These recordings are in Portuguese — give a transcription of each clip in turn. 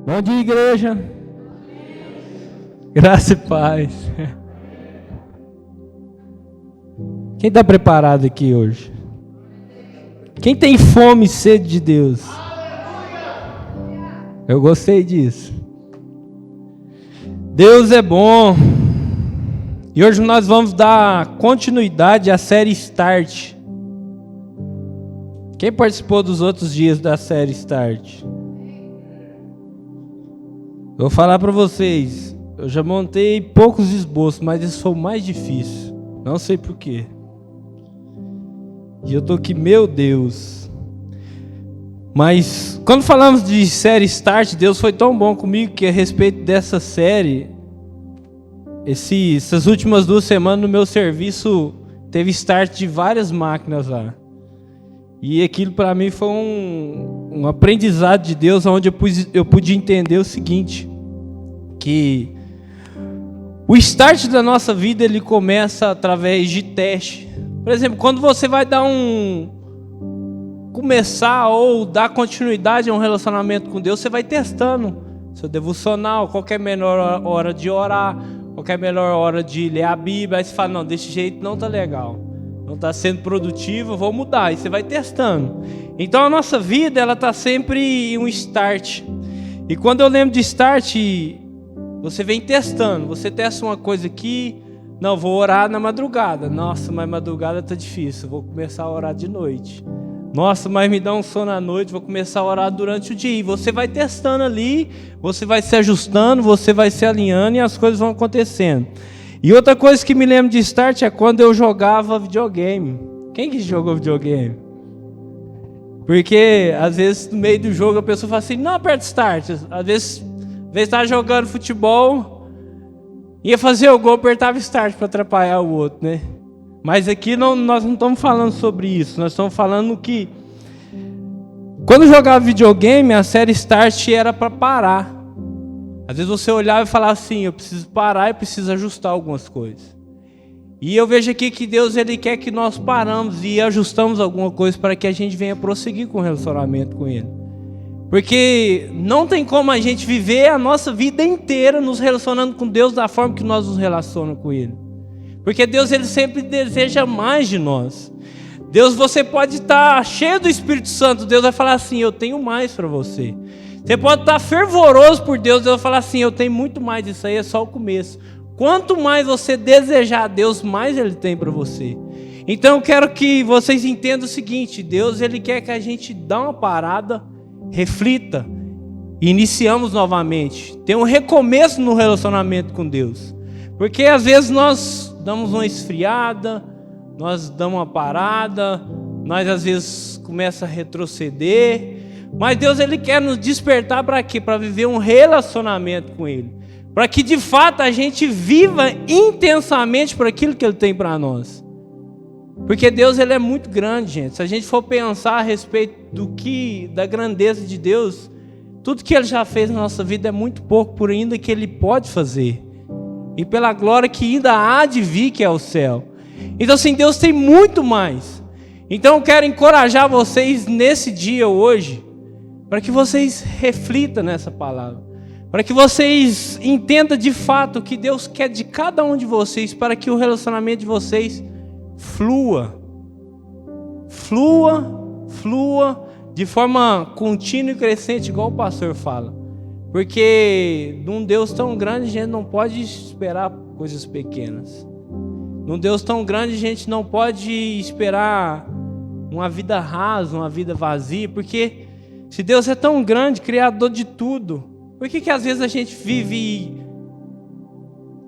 Bom dia, igreja. Graça e paz. Quem está preparado aqui hoje? Quem tem fome e sede de Deus? Eu gostei disso. Deus é bom. E hoje nós vamos dar continuidade à série Start. Quem participou dos outros dias da série Start? Eu vou falar para vocês. Eu já montei poucos esboços, mas esse foi o mais difícil. Não sei porquê. E eu tô aqui, meu Deus. Mas quando falamos de série Start, Deus foi tão bom comigo que a respeito dessa série, essas últimas 2 semanas no meu serviço teve start de várias máquinas lá. E aquilo para mim foi um aprendizado de Deus, onde eu pude entender o seguinte, que o start da nossa vida ele começa através de teste. Por exemplo, quando você vai começar ou dar continuidade a um relacionamento com Deus, você vai testando seu devocional, qualquer melhor hora de orar, qualquer melhor hora de ler a Bíblia. Aí você fala, não, desse jeito não tá legal, não está sendo produtivo, vou mudar. E você vai testando. Então a nossa vida ela está sempre em um start. E quando eu lembro de start, você vem testando. Você testa uma coisa aqui, não, vou orar na madrugada. Nossa, mas madrugada está difícil, vou começar a orar de noite. Nossa, mas me dá um sono à noite, vou começar a orar durante o dia. E você vai testando ali, você vai se ajustando, você vai se alinhando e as coisas vão acontecendo. E outra coisa que me lembro de start é quando eu jogava videogame. Quem que jogou videogame? Porque às vezes no meio do jogo a pessoa fala assim, não aperta start. Às vezes estava jogando futebol, ia fazer o gol, apertava start para atrapalhar o outro, né? Mas aqui nós não estamos falando sobre isso. Nós estamos falando que quando eu jogava videogame, a série start era para parar. Às vezes você olhava e falava assim, eu preciso parar e preciso ajustar algumas coisas. E eu vejo aqui que Deus ele quer que nós paramos e ajustamos alguma coisa para que a gente venha prosseguir com o relacionamento com Ele. Porque não tem como a gente viver a nossa vida inteira nos relacionando com Deus da forma que nós nos relacionamos com Ele. Porque Deus ele sempre deseja mais de nós. Deus, você pode estar cheio do Espírito Santo, Deus vai falar assim, eu tenho mais para você. Você pode estar fervoroso por Deus, Deus vai falar assim, eu tenho muito mais, isso aí é só o começo. Quanto mais você desejar a Deus, mais Ele tem para você. Então eu quero que vocês entendam o seguinte, Deus ele quer que a gente dê uma parada, reflita, e iniciamos novamente. Tem um recomeço no relacionamento com Deus. Porque às vezes nós damos uma esfriada, nós damos uma parada, nós às vezes começamos a retroceder. Mas Deus ele quer nos despertar para quê? Para viver um relacionamento com Ele. Para que de fato a gente viva intensamente por aquilo que Ele tem para nós. Porque Deus ele é muito grande, gente. Se a gente for pensar a respeito da grandeza de Deus, tudo que Ele já fez na nossa vida é muito pouco por ainda que Ele pode fazer. E pela glória que ainda há de vir, que é o céu. Então assim, Deus tem muito mais. Então eu quero encorajar vocês nesse dia hoje, para que vocês reflitam nessa palavra, para que vocês entendam de fato o que Deus quer de cada um de vocês, para que o relacionamento de vocês flua de forma contínua e crescente, igual o pastor fala. Porque num Deus tão grande a gente não pode esperar coisas pequenas. Num Deus tão grande a gente não pode esperar uma vida rasa, uma vida vazia, porque se Deus é tão grande, criador de tudo, por que às vezes a gente vive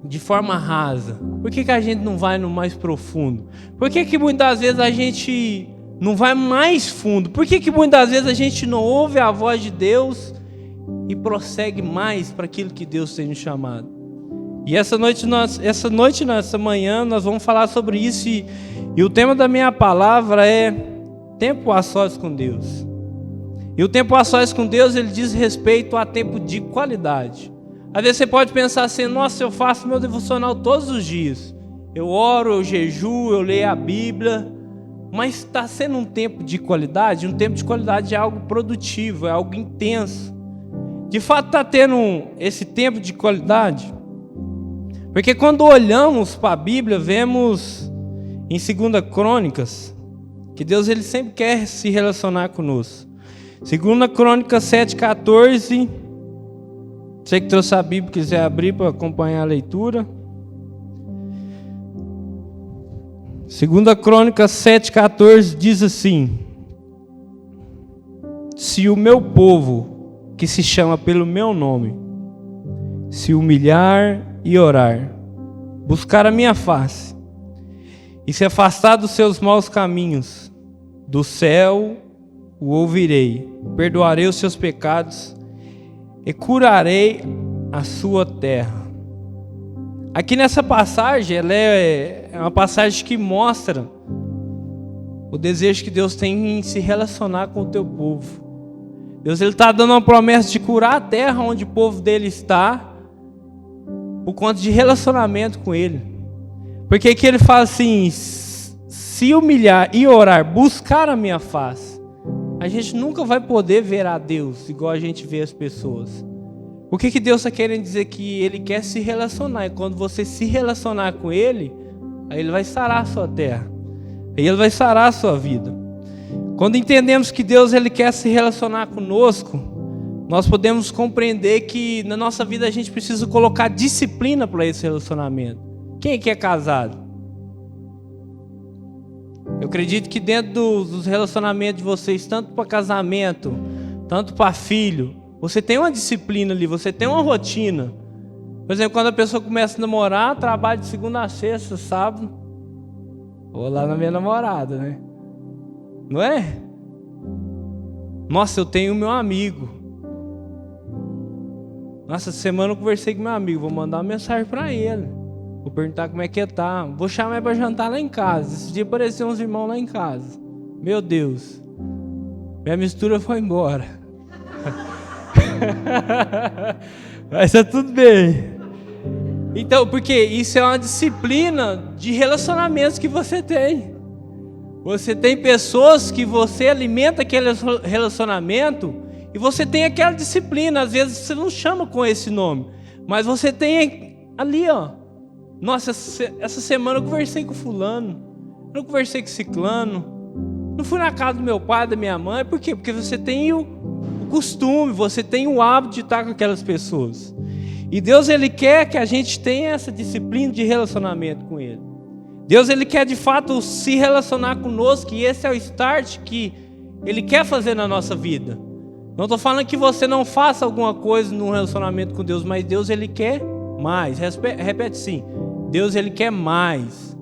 de forma rasa? Por que a gente não vai no mais profundo? Por que muitas vezes a gente não vai mais fundo? Por que muitas vezes a gente não ouve a voz de Deus e prossegue mais para aquilo que Deus tem nos chamado? E essa manhã nós vamos falar sobre isso e o tema da minha palavra é tempo a sós com Deus. E o tempo a sós com Deus, ele diz respeito a tempo de qualidade. Às vezes você pode pensar assim, nossa, eu faço meu devocional todos os dias. Eu oro, eu jejuo, eu leio a Bíblia. Mas está sendo um tempo de qualidade? Um tempo de qualidade é algo produtivo, é algo intenso. de fato está tendo esse tempo de qualidade? Porque quando olhamos para a Bíblia, vemos em 2 Crônicas que Deus ele sempre quer se relacionar conosco. 2 Crônicas 7,14. Você que trouxe a Bíblia, quiser abrir para acompanhar a leitura. 2 Crônicas 7,14 diz assim: se o meu povo, que se chama pelo meu nome, se humilhar e orar, buscar a minha face, e se afastar dos seus maus caminhos, do céu o ouvirei, perdoarei os seus pecados e curarei a sua terra. Aqui nessa passagem, ela é uma passagem que mostra o desejo que Deus tem em se relacionar com o teu povo. Deus está dando uma promessa de curar a terra onde o povo dele está, por conta de relacionamento com ele. Porque aqui ele fala assim: se humilhar e orar, buscar a minha face. A gente nunca vai poder ver a Deus igual a gente vê as pessoas. O que Deus está querendo dizer? Que Ele quer se relacionar. E quando você se relacionar com Ele, aí Ele vai sarar a sua terra. Aí Ele vai sarar a sua vida. Quando entendemos que Deus ele quer se relacionar conosco, nós podemos compreender que na nossa vida a gente precisa colocar disciplina para esse relacionamento. Quem que é casado? Eu acredito que dentro dos relacionamentos de vocês, tanto para casamento, tanto para filho, você tem uma disciplina ali, você tem uma rotina. Por exemplo, quando a pessoa começa a namorar, trabalha de segunda a sexta, sábado. Vou lá na minha namorada, né? Não é? Nossa, eu tenho meu amigo. Nossa, essa semana eu conversei com meu amigo, vou mandar uma mensagem para ele. Vou perguntar como é que ele tá. Vou chamar ele para jantar lá em casa. Esse dia apareceu uns irmãos lá em casa. Meu Deus. Minha mistura foi embora. Mas tá tudo bem. Então, porque isso é uma disciplina de relacionamentos que você tem. Você tem pessoas que você alimenta aquele relacionamento e você tem aquela disciplina. Às vezes você não chama com esse nome, mas você tem ali, ó. Nossa, essa semana eu conversei com fulano, eu conversei com ciclano, não fui na casa do meu pai, da minha mãe. Por quê? Porque você tem o costume, você tem o hábito de estar com aquelas pessoas. E Deus ele quer que a gente tenha essa disciplina de relacionamento com Ele. Deus ele quer de fato se relacionar conosco, e esse é o start que Ele quer fazer na nossa vida. Não estou falando que você não faça alguma coisa no relacionamento com Deus, mas Deus ele quer mais. Repete sim. Deus ele quer mais.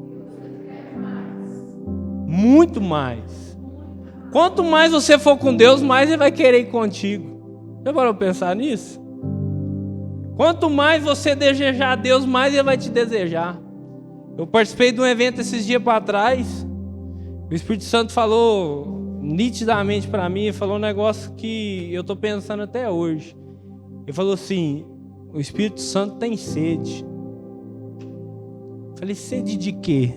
Muito mais. Quanto mais você for com Deus, mais Ele vai querer ir contigo. Já parou para pensar nisso? Quanto mais você desejar a Deus, mais Ele vai te desejar. Eu participei de um evento esses dias para trás. O Espírito Santo falou nitidamente para mim, falou um negócio que eu estou pensando até hoje. Ele falou assim: o Espírito Santo tem sede. Eu falei: sede de quê?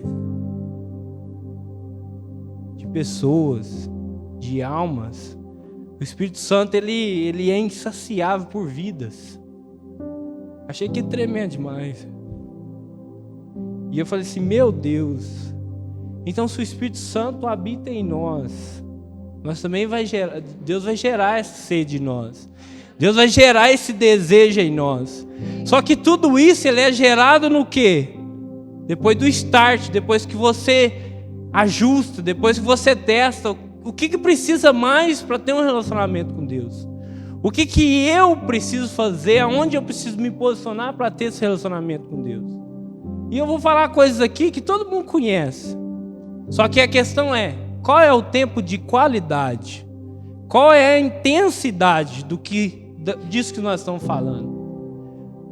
De pessoas, de almas. O Espírito Santo ele é insaciável por vidas. Achei que tremendo demais. E eu falei assim: meu Deus. Então se o Espírito Santo habita em nós, nós também Deus vai gerar essa sede em nós. Deus vai gerar esse desejo em nós. Só que tudo isso ele é gerado no quê? Depois do start, depois que você ajusta, depois que você testa, o que precisa mais para ter um relacionamento com Deus? O que eu preciso fazer, aonde eu preciso me posicionar para ter esse relacionamento com Deus? E eu vou falar coisas aqui que todo mundo conhece. Só que a questão é, qual é o tempo de qualidade? Qual é a intensidade disso que nós estamos falando?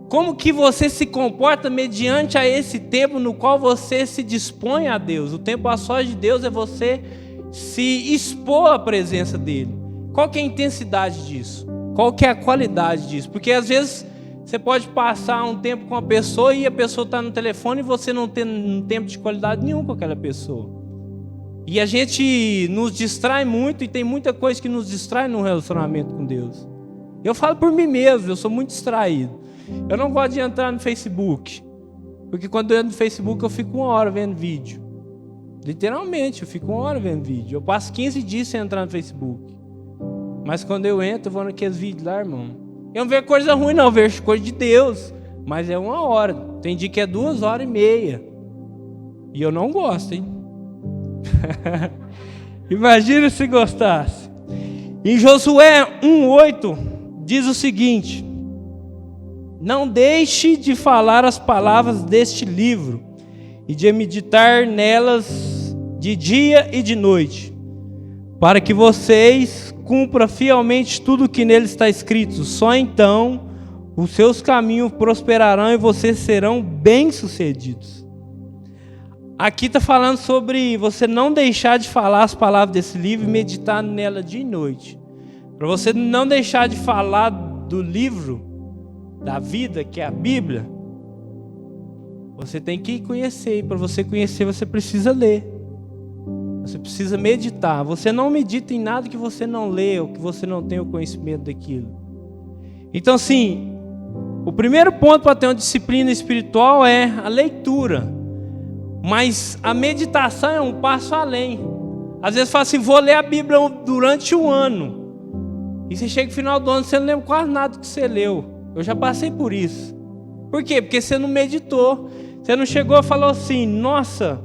Como que você se comporta mediante a esse tempo no qual você se dispõe a Deus? O tempo a sós de Deus é você se expor à presença dEle. Qual que é a intensidade disso? Qual que é a qualidade disso? Porque às vezes você pode passar um tempo com uma pessoa e a pessoa está no telefone e você não tem um tempo de qualidade nenhum com aquela pessoa. E a gente nos distrai muito, e tem muita coisa que nos distrai no relacionamento com Deus. Eu falo por mim mesmo, eu sou muito distraído. Eu não gosto de entrar no Facebook, porque quando eu entro no Facebook eu fico 1 hora vendo vídeo. Literalmente, eu fico 1 hora vendo vídeo. Eu passo 15 dias sem entrar no Facebook. Mas quando eu entro, eu vou naqueles vídeos lá, irmão. Eu não vejo coisa ruim não, eu vejo coisa de Deus. Mas é 1 hora, tem dia que é 2h30. E eu não gosto, hein? Imagina se gostasse. Em Josué 1:8 diz o seguinte: não deixe de falar as palavras deste livro e de meditar nelas de dia e de noite, para que vocês cumpram fielmente tudo o que nele está escrito. Só então os seus caminhos prosperarão e vocês serão bem-sucedidos. Aqui está falando sobre você não deixar de falar as palavras desse livro e meditar nela de noite. Para você não deixar de falar do livro da vida, que é a Bíblia, você tem que conhecer. E para você conhecer, você precisa ler. Você precisa meditar. Você não medita em nada que você não lê ou que você não tenha o conhecimento daquilo. Então, assim, o primeiro ponto para ter uma disciplina espiritual é a leitura. Mas a meditação é um passo além. Às vezes fala assim, vou ler a Bíblia durante um ano. E você chega no final do ano, você não lembra quase nada que você leu. Eu já passei por isso. Por quê? Porque você não meditou. Você não chegou e falou assim, nossa,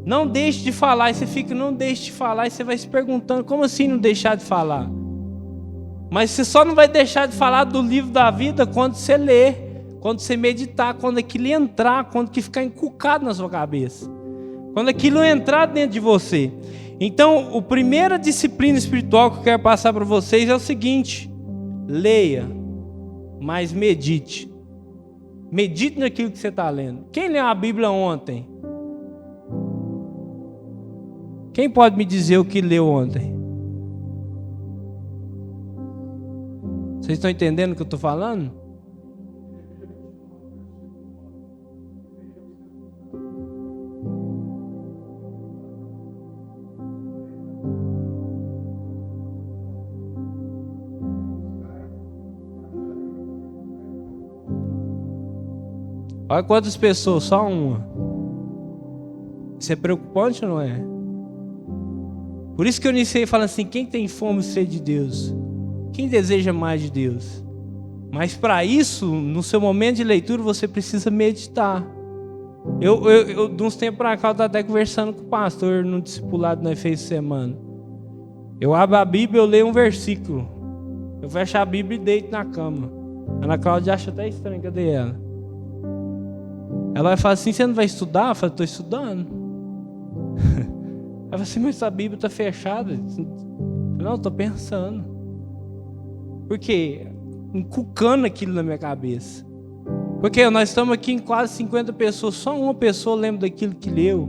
não deixe de falar. E você fica, não deixe de falar. E você vai se perguntando, como assim não deixar de falar? Mas você só não vai deixar de falar do livro da vida quando você ler. Quando você meditar, quando aquilo entrar, quando que ficar encucado na sua cabeça. Quando aquilo entrar dentro de você. Então, a primeira disciplina espiritual que eu quero passar para vocês é o seguinte: leia, mas medite. Medite naquilo que você está lendo. Quem leu a Bíblia ontem? Quem pode me dizer o que leu ontem? Vocês estão entendendo o que eu estou falando? Olha quantas pessoas, só uma. Isso é preocupante ou não é? Por isso que eu iniciei falando assim, quem tem fome e sede de Deus? Quem deseja mais de Deus? Mas para isso, no seu momento de leitura, você precisa meditar. Eu de uns tempos para cá, eu estava até conversando com o pastor no discipulado que nós fez semana. Eu abro a Bíblia, eu leio um versículo. Eu fecho a Bíblia e deito na cama. A Ana Cláudia acha até estranho, cadê ela? Ela vai falar assim, você não vai estudar? Eu falo, estou estudando. Ela fala assim, mas a Bíblia está fechada. Eu falo, não, estou pensando. Por quê? Encucando aquilo na minha cabeça. Porque nós estamos aqui em quase 50 pessoas, só uma pessoa lembra daquilo que leu.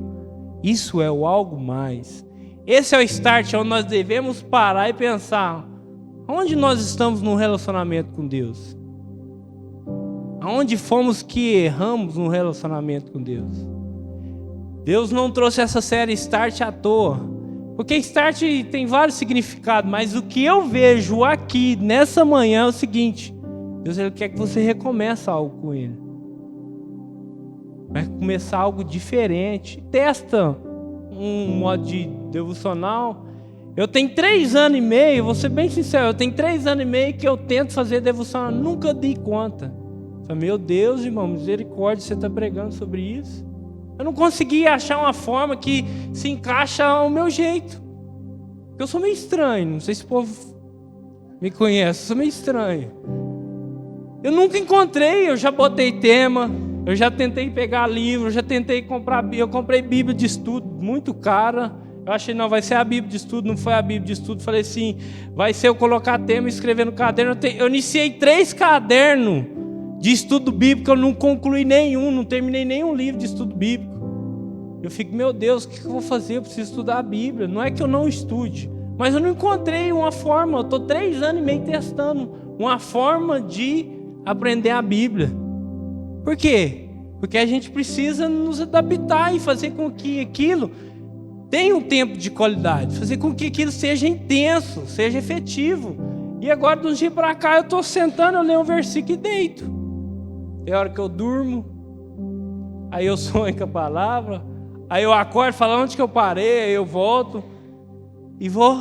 Isso é o algo mais. Esse é o start, onde nós devemos parar e pensar, onde nós estamos no relacionamento com Deus? Aonde fomos que erramos no relacionamento com Deus? Deus não trouxe essa série Start à toa. Porque Start tem vários significados, mas o que eu vejo aqui nessa manhã é o seguinte: Deus, Ele quer que você recomece algo com Ele. Vai começar algo diferente. Testa um modo de devocional. Eu tenho 3 anos e meio, vou ser bem sincero, eu tenho 3 anos e meio que eu tento fazer devocional, nunca dei conta. Falei, meu Deus, irmão, misericórdia, você está pregando sobre isso? Eu não consegui achar uma forma que se encaixa ao meu jeito. Porque eu sou meio estranho, não sei se o povo me conhece, eu sou meio estranho. Eu nunca encontrei, eu já botei tema, eu já tentei pegar livro, eu já tentei comprar, eu comprei Bíblia de estudo, muito cara. Eu achei, não, vai ser a Bíblia de estudo, não foi a Bíblia de estudo. Falei assim, vai ser eu colocar tema e escrever no caderno. Eu iniciei 3 cadernos de estudo bíblico, eu não concluí nenhum, não terminei nenhum livro de estudo bíblico. Eu fico, meu Deus, o que eu vou fazer? Eu preciso estudar a Bíblia. Não é que eu não estude, mas eu não encontrei uma forma. Eu estou 3 anos e meio testando uma forma de aprender a Bíblia. Por quê? Porque a gente precisa nos adaptar e fazer com que aquilo tenha um tempo de qualidade, fazer com que aquilo seja intenso, seja efetivo. E agora, de um dia para cá, eu estou sentando, eu leio um versículo e deito. Tem hora que eu durmo, aí eu sonho com a palavra, aí eu acordo, falo onde que eu parei, aí eu volto e vou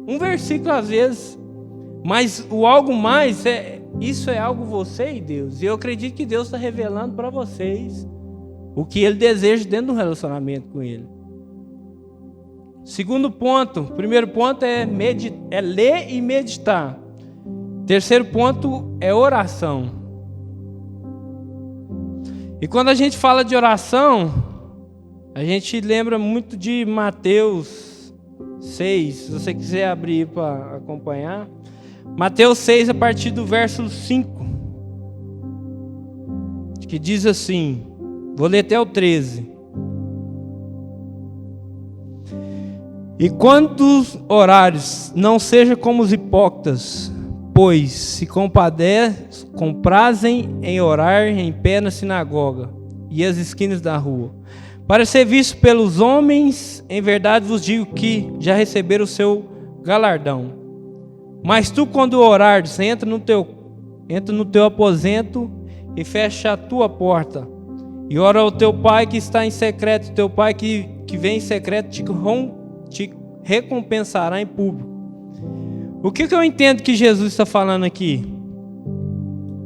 um versículo às vezes. Mas o algo mais, isso é algo você e Deus. E eu acredito que Deus está revelando para vocês o que Ele deseja dentro do relacionamento com Ele. Segundo ponto, primeiro ponto é ler e meditar. Terceiro ponto é oração. E quando a gente fala de oração, a gente lembra muito de Mateus 6. Se você quiser abrir para acompanhar. Mateus 6, a partir do verso 5. Que diz assim, vou ler até o 13. E quando orares, não seja como os hipócritas, pois se comprazem em orar em pé na sinagoga e as esquinas da rua, para ser visto pelos homens. Em verdade vos digo que já receberam o seu galardão. Mas tu, quando orares, entra no teu aposento e fecha a tua porta, e ora ao teu pai que está em secreto. Teu pai que vem em secreto te recompensará em público. O que eu entendo que Jesus está falando aqui?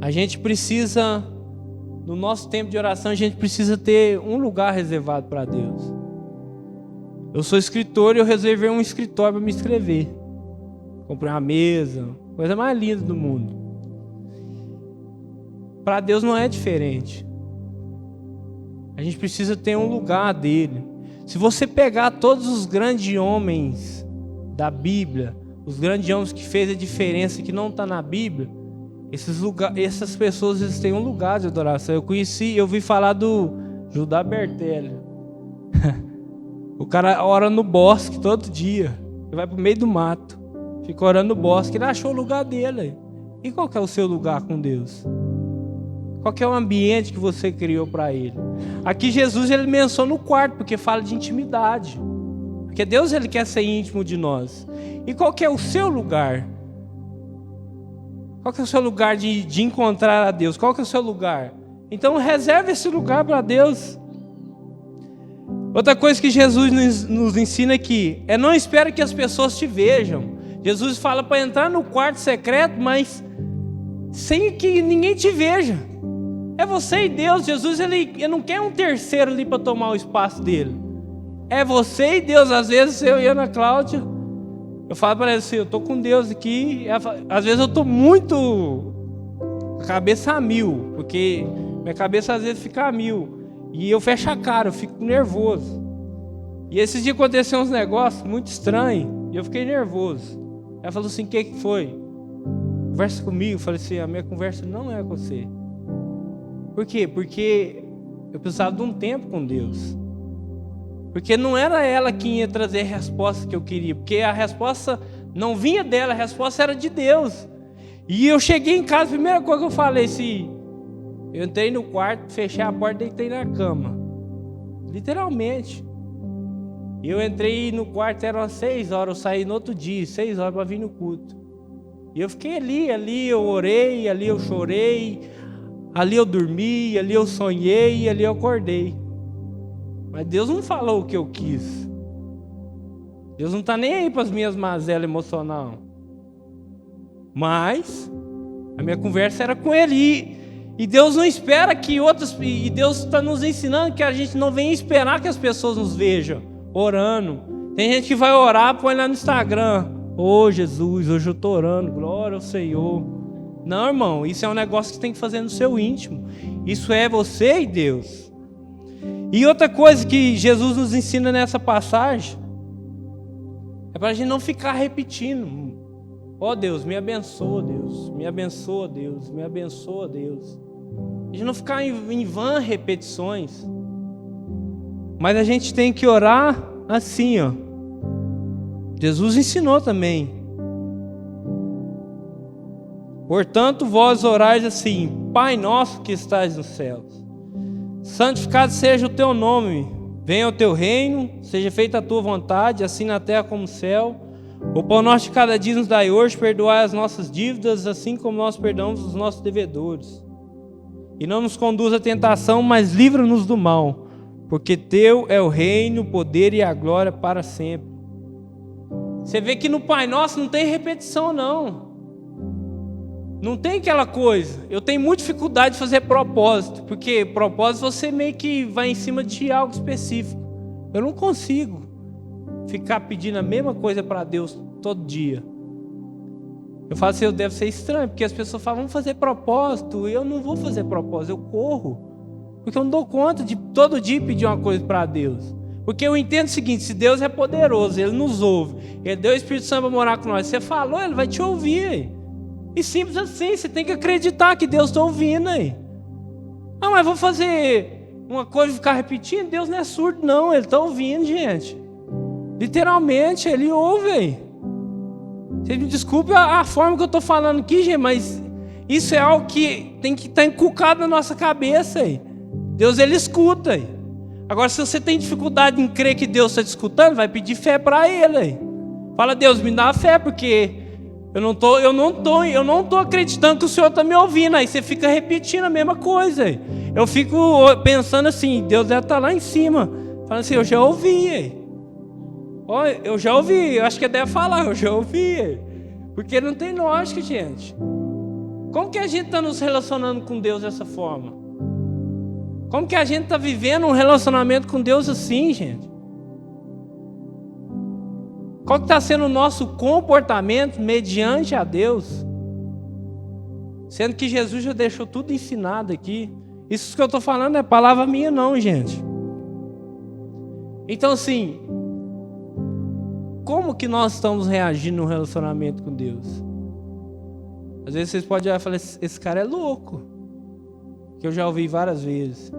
A gente precisa, no nosso tempo de oração, a gente precisa ter um lugar reservado para Deus. Eu sou escritor e eu reservei um escritório para me escrever. Comprei uma mesa, coisa mais linda do mundo. Para Deus não é diferente. A gente precisa ter um lugar dele. Se você pegar todos os grandes homens da Bíblia, os grandes homens que fez a diferença, que não está na Bíblia, essas pessoas, eles têm um lugar de adoração. Eu vi falar do Judá Bertelli. O cara ora no bosque todo dia. Ele vai para o meio do mato, fica orando no bosque. Ele achou o lugar dele. E qual que é o seu lugar com Deus? Qual que é o ambiente que você criou para Ele? Aqui Jesus, ele menciona o quarto, porque fala de intimidade. Porque Deus, ele quer ser íntimo de nós. E qual que é o seu lugar? Qual que é o seu lugar de encontrar a Deus? Qual que é o seu lugar? Então reserve esse lugar para Deus. Outra coisa que Jesus nos ensina aqui é não espere que as pessoas te vejam. Jesus fala para entrar no quarto secreto, mas sem que ninguém te veja. É você e Deus. Jesus, ele não quer um terceiro ali para tomar o espaço dele. É você e Deus. Às vezes eu e a Ana Cláudia, eu falo para ela assim, eu estou com Deus aqui. Às vezes eu estou muito cabeça a mil, porque minha cabeça às vezes fica a mil. E eu fecho a cara, eu fico nervoso. E esses dias aconteceu uns negócios muito estranhos, e eu fiquei nervoso. Ela falou assim, o que foi? Conversa comigo. Eu falei assim, a minha conversa não é com você. Por quê? Porque eu precisava de um tempo com Deus. Porque não era ela que ia trazer a resposta que eu queria. Porque a resposta não vinha dela, a resposta era de Deus. E eu cheguei em casa, a primeira coisa que eu falei assim, eu entrei no quarto, fechei a porta e deitei na cama. Literalmente. Eu entrei no quarto, eram umas 6 horas, eu saí no outro dia, 6 horas para vir no culto. E eu fiquei ali eu orei, ali eu chorei, ali eu dormi, ali eu sonhei, ali eu acordei. Mas Deus não falou o que eu quis. Deus não está nem aí para as minhas mazelas emocionais. Mas a minha conversa era com Ele. E Deus não espera que outras... E Deus está nos ensinando que a gente não vem esperar que as pessoas nos vejam orando. Tem gente que vai orar, põe lá no Instagram. Ô Jesus, hoje eu estou orando, glória ao Senhor. Não, irmão, isso é um negócio que você tem que fazer no seu íntimo. Isso é você e Deus. E outra coisa que Jesus nos ensina nessa passagem é para a gente não ficar repetindo. Ó Deus, me abençoa, Deus. Me abençoa, Deus. Me abençoa, Deus. A gente não ficar em vã repetições. Mas a gente tem que orar assim, ó. Jesus ensinou também. Portanto, vós orais assim: Pai nosso que estás nos céus, santificado seja o teu nome, venha o teu reino, seja feita a tua vontade, assim na terra como no céu. O pão nosso de cada dia nos dai hoje, perdoai as nossas dívidas, assim como nós perdoamos os nossos devedores. E não nos conduz à tentação, mas livra-nos do mal, porque teu é o reino, o poder e a glória para sempre. Você vê que no Pai Nosso não tem repetição, não. Não tem aquela coisa. Eu tenho muita dificuldade de fazer propósito, porque propósito você meio que vai em cima de algo específico. Eu não consigo ficar pedindo a mesma coisa para Deus todo dia. Eu falo assim, eu devo ser estranho, porque as pessoas falam, vamos fazer propósito. Eu não vou fazer propósito, eu corro. Porque eu não dou conta de todo dia pedir uma coisa para Deus. Porque eu entendo o seguinte, se Deus é poderoso, Ele nos ouve, Ele deu o Espírito Santo para morar com nós, você falou, Ele vai te ouvir. E simples assim, você tem que acreditar que Deus está ouvindo aí. Ah, mas vou fazer uma coisa e ficar repetindo, Deus não é surdo não, Ele está ouvindo, gente. Literalmente, Ele ouve aí. Vocês me desculpem a forma que eu estou falando aqui, gente, mas isso é algo que tem que estar inculcado na nossa cabeça aí. Deus, Ele escuta aí. Agora, se você tem dificuldade em crer que Deus está te escutando, vai pedir fé para Ele aí. Fala, Deus, me dá fé, porque eu não tô acreditando que o Senhor está me ouvindo. Aí você fica repetindo a mesma coisa aí. Eu fico pensando assim, Deus deve estar lá em cima. Falando assim, eu já ouvi aí. Eu já ouvi, eu acho que ele deve falar, eu já ouvi. Porque não tem lógica, gente. Como que a gente está nos relacionando com Deus dessa forma? Como que a gente está vivendo um relacionamento com Deus assim, gente? Qual que está sendo o nosso comportamento mediante a Deus? Sendo que Jesus já deixou tudo ensinado aqui. Isso que eu estou falando não é palavra minha não, gente. Então assim, como que nós estamos reagindo no relacionamento com Deus? Às vezes vocês podem olhar e falar, esse cara é louco. Que eu já ouvi várias vezes.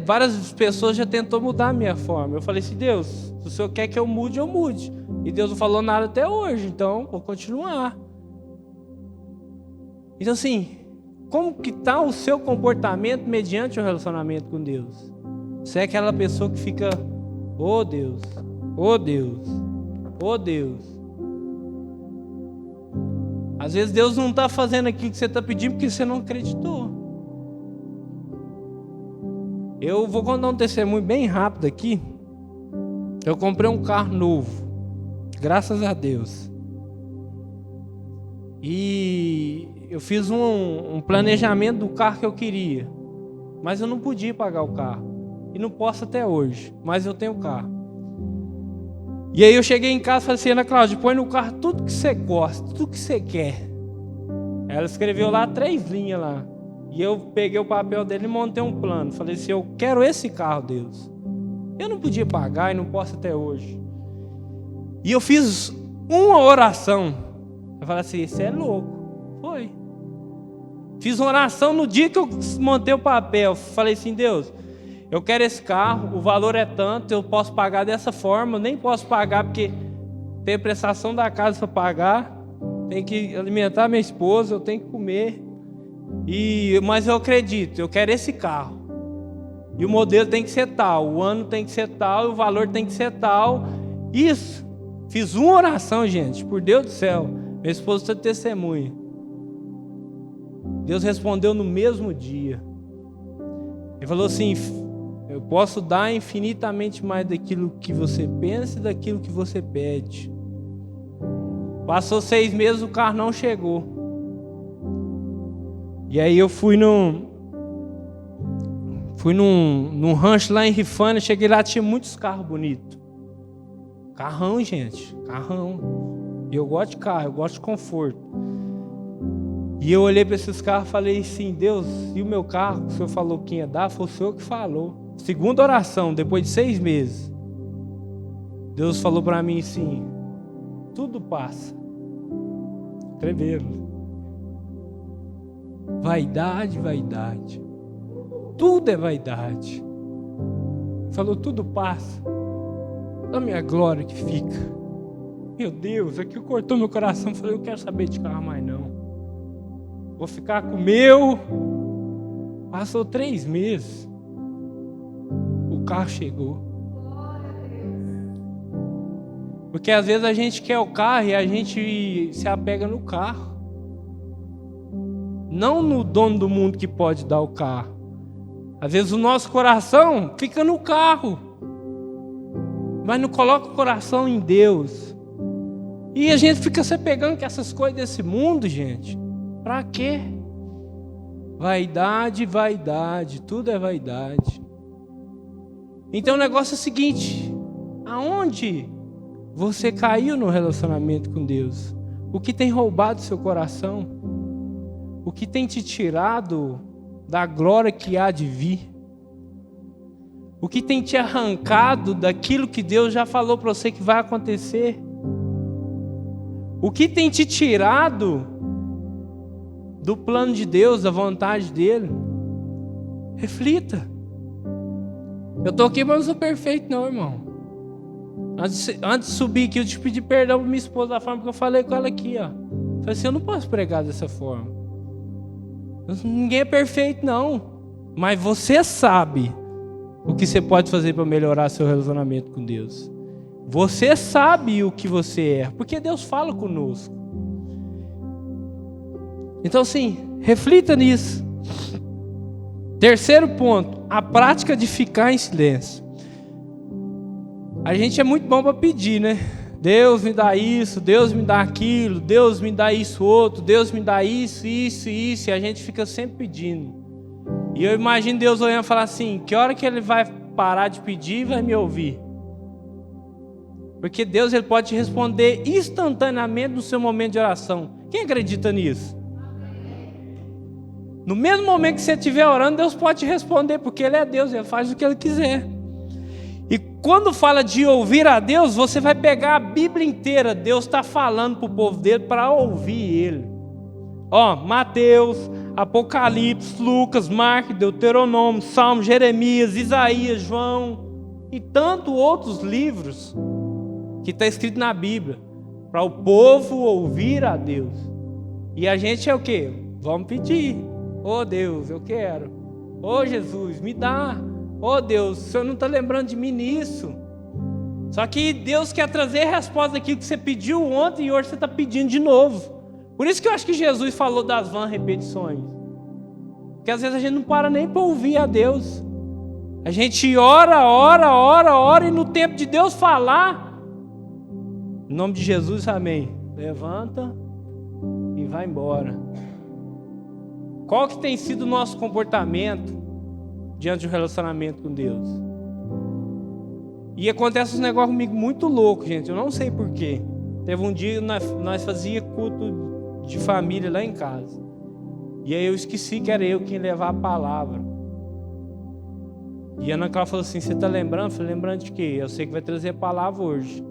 Várias pessoas já tentou mudar a minha forma. Eu falei assim, Deus, se o Senhor quer que eu mude, eu mude. E Deus não falou nada até hoje, então vou continuar. Então assim, como que está o seu comportamento mediante o relacionamento com Deus? Você é aquela pessoa que fica, oh Deus, oh Deus, oh Deus. Às vezes Deus não está fazendo aquilo que você está pedindo porque você não acreditou. Eu vou contar um testemunho bem rápido aqui. Eu comprei um carro novo, graças a Deus. E eu fiz um planejamento do carro que eu queria, mas eu não podia pagar o carro. E não posso até hoje, mas eu tenho o carro. E aí eu cheguei em casa e falei assim, Ana Cláudia, põe no carro tudo que você gosta, tudo que você quer. Ela escreveu lá 3 linhas lá. E eu peguei o papel dele e montei um plano. Falei assim, eu quero esse carro, Deus. Eu não podia pagar e não posso até hoje. E eu fiz uma oração. Eu falei assim, você é louco. Foi. Fiz uma oração no dia que eu montei o papel. Falei assim, Deus, eu quero esse carro, o valor é tanto, eu posso pagar dessa forma, eu nem posso pagar porque tem a prestação da casa para pagar, tem que alimentar minha esposa, eu tenho que comer. Mas eu acredito, eu quero esse carro. E o modelo tem que ser tal, o ano tem que ser tal, o valor tem que ser tal. Isso. Fiz uma oração, gente, por Deus do céu. Minha esposa está testemunha. Deus respondeu no mesmo dia. Ele falou assim, eu posso dar infinitamente mais daquilo que você pensa e daquilo que você pede. Passou 6 meses, o carro não chegou. E aí eu fui num rancho lá em Rifânia, cheguei lá, tinha muitos carros bonitos. Carrão, gente, carrão. E eu gosto de carro, eu gosto de conforto. E eu olhei para esses carros e falei assim, Deus, e o meu carro, o Senhor falou que ia dar, foi o Senhor que falou. Segunda oração, depois de 6 meses. Deus falou para mim assim, tudo passa. Escreveram. Vaidade, vaidade. Tudo é vaidade. Falou, tudo passa. A minha glória que fica. Meu Deus, aquilo cortou meu coração. Falei, eu quero saber de carro mais não. Vou ficar com o meu. Passou 3 meses. O carro chegou. Porque às vezes a gente quer o carro e a gente se apega no carro. Não no dono do mundo que pode dar o carro. Às vezes o nosso coração fica no carro. Mas não coloca o coração em Deus. E a gente fica se apegando com essas coisas desse mundo, gente. Pra quê? Vaidade, vaidade. Tudo é vaidade. Então o negócio é o seguinte. Aonde você caiu no relacionamento com Deus? O que tem roubado seu coração? O que tem te tirado da glória que há de vir? O que tem te arrancado daquilo que Deus já falou para você que vai acontecer? O que tem te tirado do plano de Deus, da vontade dEle? Reflita. Eu estou aqui, mas não sou perfeito não, irmão. Antes de subir aqui, eu te pedi perdão para minha esposa da forma que eu falei com ela aqui, ó. Falei assim, eu não posso pregar dessa forma. Ninguém é perfeito, não. Mas você sabe o que você pode fazer para melhorar seu relacionamento com Deus. Você sabe o que você é, porque Deus fala conosco. Então, assim, reflita nisso. Terceiro ponto, a prática de ficar em silêncio. A gente é muito bom para pedir, né? Deus me dá isso, Deus me dá aquilo, Deus me dá isso outro, Deus me dá isso, isso, isso, e a gente fica sempre pedindo. E eu imagino Deus olhando e falar assim, que hora que Ele vai parar de pedir e vai me ouvir? Porque Deus, Ele pode te responder instantaneamente no seu momento de oração. Quem acredita nisso? No mesmo momento que você estiver orando, Deus pode te responder, porque Ele é Deus, Ele faz o que Ele quiser. E quando fala de ouvir a Deus, você vai pegar a Bíblia inteira. Deus está falando para o povo dele para ouvir Ele. Ó, Mateus, Apocalipse, Lucas, Marcos, Deuteronômio, Salmo, Jeremias, Isaías, João e tantos outros livros que está escrito na Bíblia para o povo ouvir a Deus. E a gente é o quê? Vamos pedir. Ô Deus, eu quero. Ô Jesus, me dá. Ô Deus, o Senhor não está lembrando de mim nisso. Só que Deus quer trazer a resposta daquilo que você pediu ontem e hoje você está pedindo de novo. Por isso que eu acho que Jesus falou das vãs repetições. Porque às vezes a gente não para nem para ouvir a Deus. A gente ora e no tempo de Deus falar, em nome de Jesus, amém. Levanta e vai embora. Qual que tem sido o nosso comportamento diante do relacionamento com Deus? E acontece um negócio comigo muito louco, gente. Eu não sei porquê. Teve um dia que nós fazíamos culto de família lá em casa. E aí eu esqueci que era eu quem levava a palavra. E a Ana Cláudia falou assim, você está lembrando? Eu falei, lembrando de quê? Eu sei que vai trazer a palavra hoje.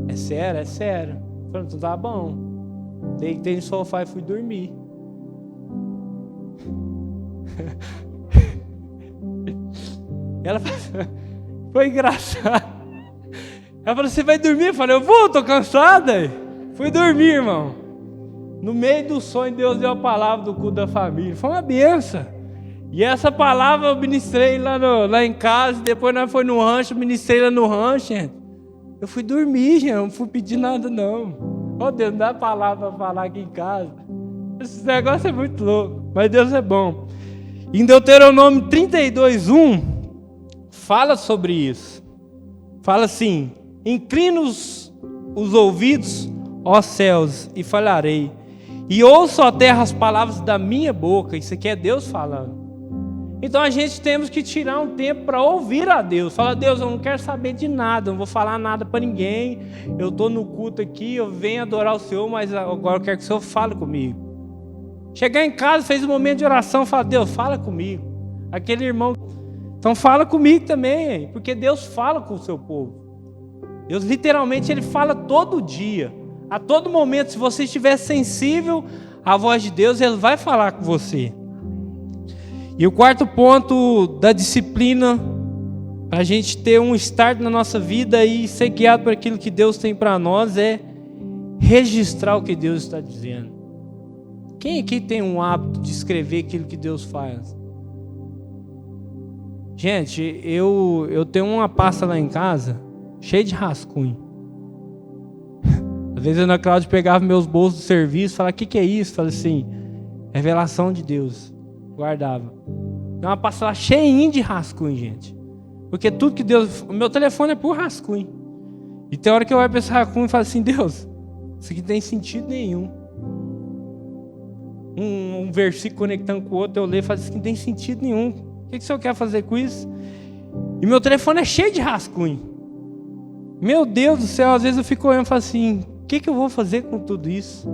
É sério? É sério. Eu falei, então tá bom. Deitei no sofá e fui dormir. Ela foi engraçado. Ela falou, você vai dormir? Eu falei, eu vou, tô cansada. Fui dormir, irmão. No meio do sonho, Deus deu a palavra do culto da família. Foi uma benção. E essa palavra eu ministrei lá em casa. Depois nós fomos no rancho, ministrei lá no rancho, gente. Eu fui dormir, gente. Não fui pedir nada, não. Oh, Deus, não dá palavra para falar aqui em casa. Esse negócio é muito louco. Mas Deus é bom. Em Deuteronômio 32:1, fala sobre isso. Fala assim, inclina os ouvidos, ó céus, e falarei. E ouça, ó terra, as palavras da minha boca. Isso aqui é Deus falando. Então a gente temos que tirar um tempo para ouvir a Deus. Fala, Deus, eu não quero saber de nada, eu não vou falar nada para ninguém. Eu estou no culto aqui, eu venho adorar o Senhor, mas agora eu quero que o Senhor fale comigo. Chegar em casa, fez um momento de oração, fala, Deus, fala comigo. Aquele irmão, então fala comigo também, porque Deus fala com o seu povo. Deus literalmente, Ele fala todo dia. A todo momento, se você estiver sensível à voz de Deus, Ele vai falar com você. E o quarto ponto da disciplina, para a gente ter um start na nossa vida e ser guiado por aquilo que Deus tem para nós, é registrar o que Deus está dizendo. Quem aqui tem um hábito de escrever aquilo que Deus faz? Gente, eu tenho uma pasta lá em casa, cheia de rascunho. Às vezes a Ana Cláudia pegava meus bolsos do serviço, falava, o que é isso? Falei assim, revelação de Deus. Guardava. Uma pasta cheinha de rascunho, gente. Porque tudo que Deus... O meu telefone é por rascunho. E tem hora que eu olho para esse rascunho e falo assim, Deus, isso aqui não tem sentido nenhum. Um versículo conectando com o outro, eu leio e falo, isso aqui não tem sentido nenhum. O que o senhor quer fazer com isso? E meu telefone é cheio de rascunho. Meu Deus do céu, às vezes eu fico olhando e falo assim, o que eu vou fazer com tudo isso?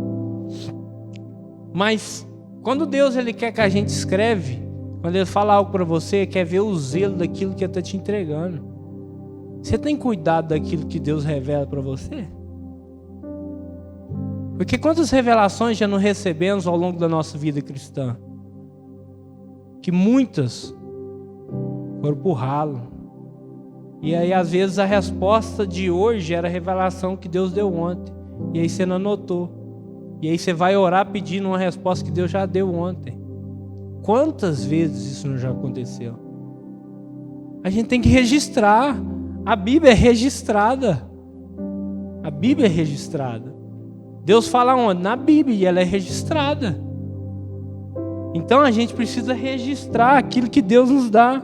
Mas quando Deus ele quer que a gente escreve, quando Ele fala algo para você, quer ver o zelo daquilo que Ele está te entregando. Você tem cuidado daquilo que Deus revela para você? Porque quantas revelações já não recebemos ao longo da nossa vida cristã? Que muitas foram por ralo. E aí às vezes a resposta de hoje era a revelação que Deus deu ontem. E aí você não anotou. E aí você vai orar pedindo uma resposta que Deus já deu ontem. Quantas vezes isso não já aconteceu? A gente tem que registrar. A Bíblia é registrada. A Bíblia é registrada. Deus fala onde? Na Bíblia, e ela é registrada. Então a gente precisa registrar aquilo que Deus nos dá.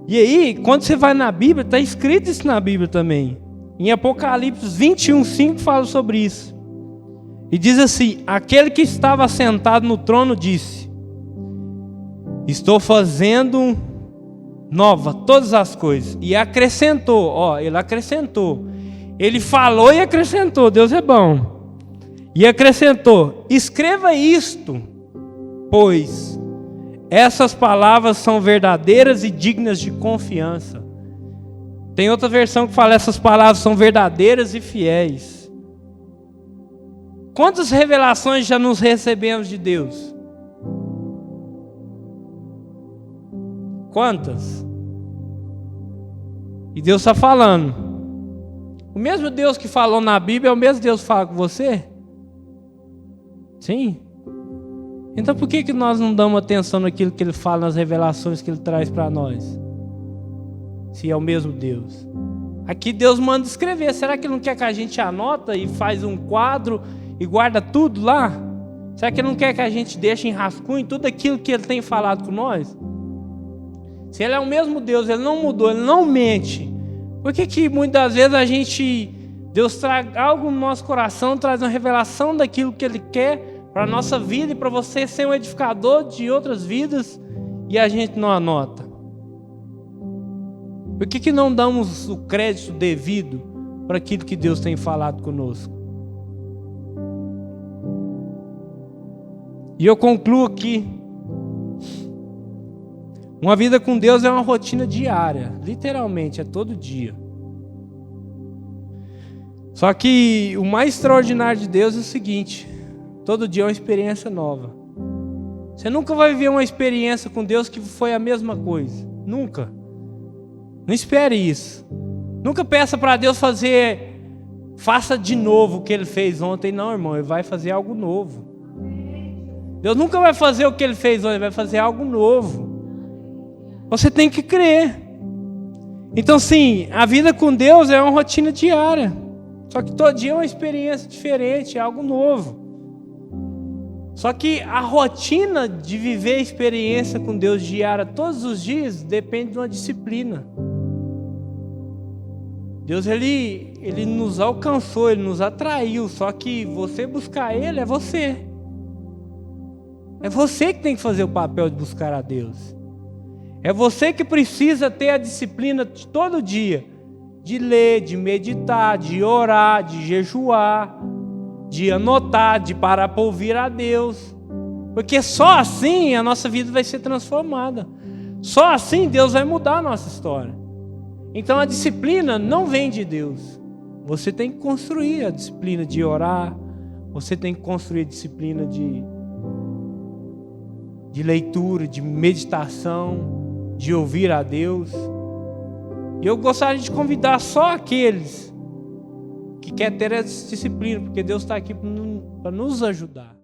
E aí, quando você vai na Bíblia, está escrito isso na Bíblia também. Em Apocalipse 21:5 fala sobre isso. E diz assim, aquele que estava sentado no trono disse, estou fazendo nova todas as coisas. E acrescentou, ele acrescentou. Ele falou e acrescentou, Deus é bom. E acrescentou, escreva isto, pois essas palavras são verdadeiras e dignas de confiança. Tem outra versão que fala, essas palavras são verdadeiras e fiéis. Quantas revelações já nos recebemos de Deus? Quantas? E Deus está falando. O mesmo Deus que falou na Bíblia é o mesmo Deus que fala com você? Sim. Então por que nós não damos atenção naquilo que Ele fala, nas revelações que Ele traz para nós? Se é o mesmo Deus. Aqui Deus manda escrever. Será que Ele não quer que a gente anota e faz um quadro e guarda tudo lá? Será que Ele não quer que a gente deixe em rascunho tudo aquilo que Ele tem falado com nós? Se Ele é o mesmo Deus, Ele não mudou, Ele não mente. Por que muitas vezes Deus traz algo no nosso coração, traz uma revelação daquilo que Ele quer para a nossa vida e para você ser um edificador de outras vidas e a gente não anota? Por que não damos o crédito devido para aquilo que Deus tem falado conosco? E eu concluo aqui. Uma vida com Deus é uma rotina diária, literalmente, é todo dia. Só que o mais extraordinário de Deus é o seguinte, todo dia é uma experiência nova. Você nunca vai viver uma experiência com Deus que foi a mesma coisa, nunca. Não espere isso. Nunca peça para Deus faça de novo o que Ele fez ontem, não, irmão, Ele vai fazer algo novo. Deus nunca vai fazer o que Ele fez ontem, Ele vai fazer algo novo. Você tem que crer. Então sim, a vida com Deus é uma rotina diária. Só que todo dia é uma experiência diferente, é algo novo. Só que a rotina de viver a experiência com Deus diária todos os dias depende de uma disciplina. Deus ele nos alcançou, Ele nos atraiu. Só que você buscar Ele é você. É você que tem que fazer o papel de buscar a Deus. É você que precisa ter a disciplina de todo dia, de ler, de meditar, de orar, de jejuar, de anotar, de parar para ouvir a Deus. Porque só assim a nossa vida vai ser transformada. Só assim Deus vai mudar a nossa história. Então a disciplina não vem de Deus. Você tem que construir a disciplina de orar, você tem que construir a disciplina de leitura, de meditação, de ouvir a Deus. E eu gostaria de convidar só aqueles que querem ter essa disciplina, porque Deus está aqui para nos ajudar.